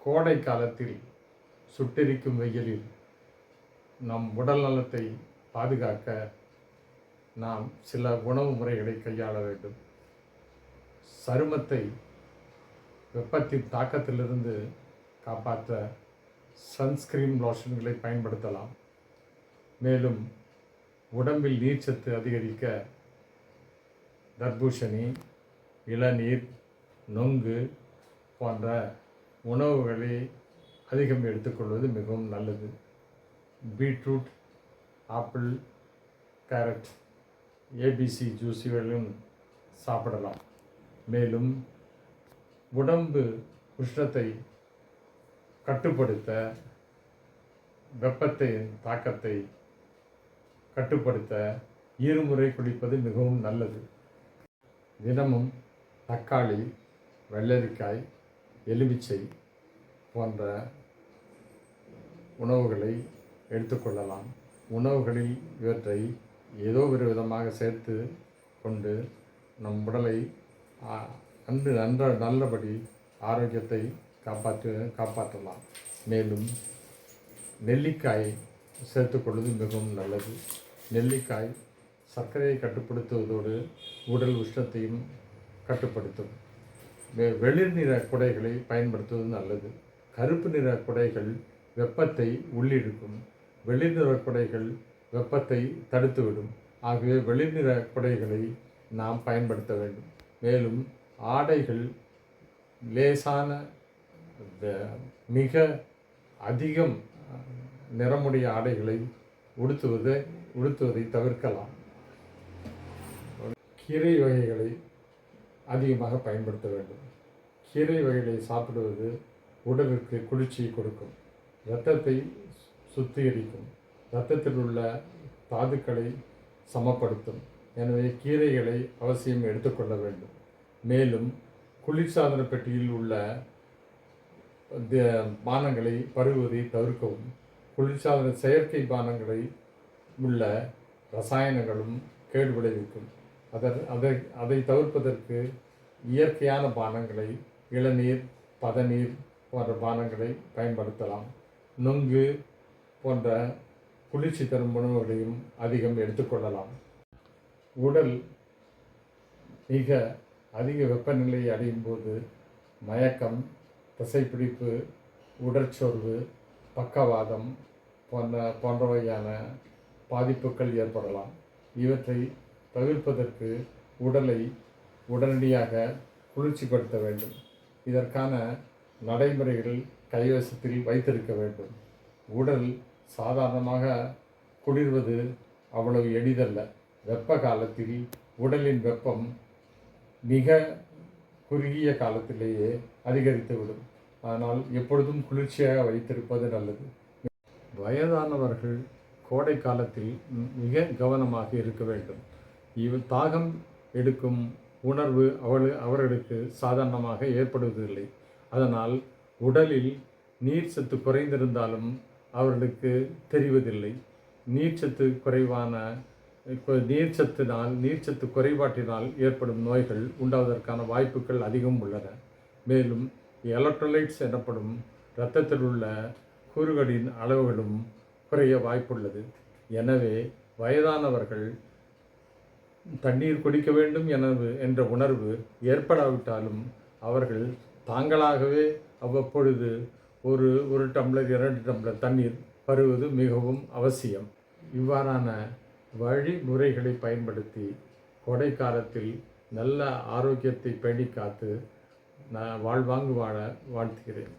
கோடை காலத்தில் சுட்டெரிக்கும் வெயிலில் நம் உடல் நலத்தை பாதுகாக்க நாம் சில உணவு முறைகளை கையாள வேண்டும். சருமத்தை வெப்பத்தின் தாக்கத்திலிருந்து காப்பாற்ற சன்ஸ்கிரீன் லோஷன்களை பயன்படுத்தலாம். மேலும் உடம்பில் நீர்ச்சத்து அதிகரிக்க தர்பூசணி, இளநீர், நொங்கு போன்ற உணவுகளை அதிகம் எடுத்துக்கொள்வது மிகவும் நல்லது. பீட்ரூட், ஆப்பிள், கேரட், ஏபிசி ஜூஸுகளும் சாப்பிடலாம். மேலும் உடம்பு உஷ்ணத்தை கட்டுப்படுத்த, வெப்பத்தின் தாக்கத்தை கட்டுப்படுத்த இருமுறை குளிப்பது மிகவும் நல்லது. தினமும் தக்காளி, வெள்ளரிக்காய், எலுமிச்சை போன்ற உணவுகளை எடுத்துக்கொள்ளலாம். உணவுகளில் இவற்றை ஏதோ ஒரு விதமாக சேர்த்து கொண்டு நம் உடலை நல்லபடி ஆரோக்கியத்தை காப்பாற்றலாம். மேலும் நெல்லிக்காயை சேர்த்துக்கொள்வது மிகவும் நல்லது. நெல்லிக்காய் சர்க்கரையை கட்டுப்படுத்துவதோடு உடல் உஷ்ணத்தையும் கட்டுப்படுத்தும். வெளிர் நிற குடைகளை பயன்படுத்துவது நல்லது. கருப்பு நிற குடைகள் வெப்பத்தை உள்ளிழுக்கும். வெளிர் நிற குடைகள் வெப்பத்தை தடுத்துவிடும். ஆகவே வெளிர் நிற குடைகளை நாம் பயன்படுத்த வேண்டும். மேலும் ஆடைகள் லேசான மிக அதிகம் நிறமுடைய ஆடைகளை உடுத்துவதை தவிர்க்கலாம். கீரை வகைகளை அதிகமாக பயன்படுத்த வேண்டும். கீரை வகைகளை சாப்பிடுவது உடலுக்கு குளிர்ச்சியை கொடுக்கும், இரத்தத்தை சுத்திகரிக்கும், இரத்தத்தில் உள்ள தாதுக்களை சமப்படுத்தும். எனவே கீரைகளை அவசியம் எடுத்துக்கொள்ள வேண்டும். மேலும் குளிர்சாதன பெட்டியில் உள்ள பானங்களை பருகுவதை தவிர்க்கவும். குளிர்சாதன செயற்கை பானங்களை உள்ள ரசாயனங்களும் கேடு விளைவிக்கும். அதை தவிர்ப்பதற்கு இயற்கையான பானங்களை, இளநீர், பதநீர் போன்ற பானங்களை பயன்படுத்தலாம். நொங்கு போன்ற குளிர்ச்சி தரும் உணவுகளையும் அதிகம் எடுத்துக்கொள்ளலாம். உடல் மிக அதிக வெப்பநிலையை அடையும் போது மயக்கம், தசைப்பிடிப்பு, உடற்சோர்வு, பக்கவாதம் போன்றவையான பாதிப்புகள் ஏற்படலாம். இவற்றை தவிர்ப்பதற்கு உடலை உடனடியாக குளிர்ச்சிப்படுத்த வேண்டும். இதற்கான நடைமுறைகள் கைவசத்தில் வைத்திருக்க வேண்டும். உடல் சாதாரணமாக குளிர்வது அவ்வளவு எளிதல்ல. வெப்ப காலத்தில் உடலின் வெப்பம் மிக குறுகிய காலத்திலேயே அதிகரித்துவிடும். ஆனால் எப்பொழுதும் குளிர்ச்சியாக வைத்திருப்பது நல்லது. வயதானவர்கள் கோடை காலத்தில் மிக கவனமாக இருக்க வேண்டும். தாகம் எடுக்கும் உணர்வு அவர்களுக்கு சாதாரணமாக ஏற்படுவதில்லை. அதனால் உடலில் நீர்ச்சத்து குறைந்திருந்தாலும் அவர்களுக்கு தெரிவதில்லை. நீர்ச்சத்து குறைபாட்டினால் ஏற்படும் நோய்கள் உண்டாவதற்கான வாய்ப்புகள் அதிகம் உள்ளன. மேலும் எலக்ட்ரோலைட்ஸ் எனப்படும் இரத்தத்தில் உள்ள கூறுகளின் அளவுகளும் குறைய வாய்ப்புள்ளது. எனவே வயதானவர்கள் தண்ணீர் குடிக்க வேண்டும் என்ற உணர்வு ஏற்படாவிட்டாலும் அவர்கள் தாங்களாகவே அவ்வப்பொழுது ஒரு டம்ளர் 2 டம்ளர் தண்ணீர் பருகுவது மிகவும் அவசியம். இவ்வாறான வழிமுறைகளை பயன்படுத்தி கோடை காலத்தில் நல்ல ஆரோக்கியத்தை பேணி காத்து வாழ்வாங்கு வாழ வாழ்த்துகிறேன்.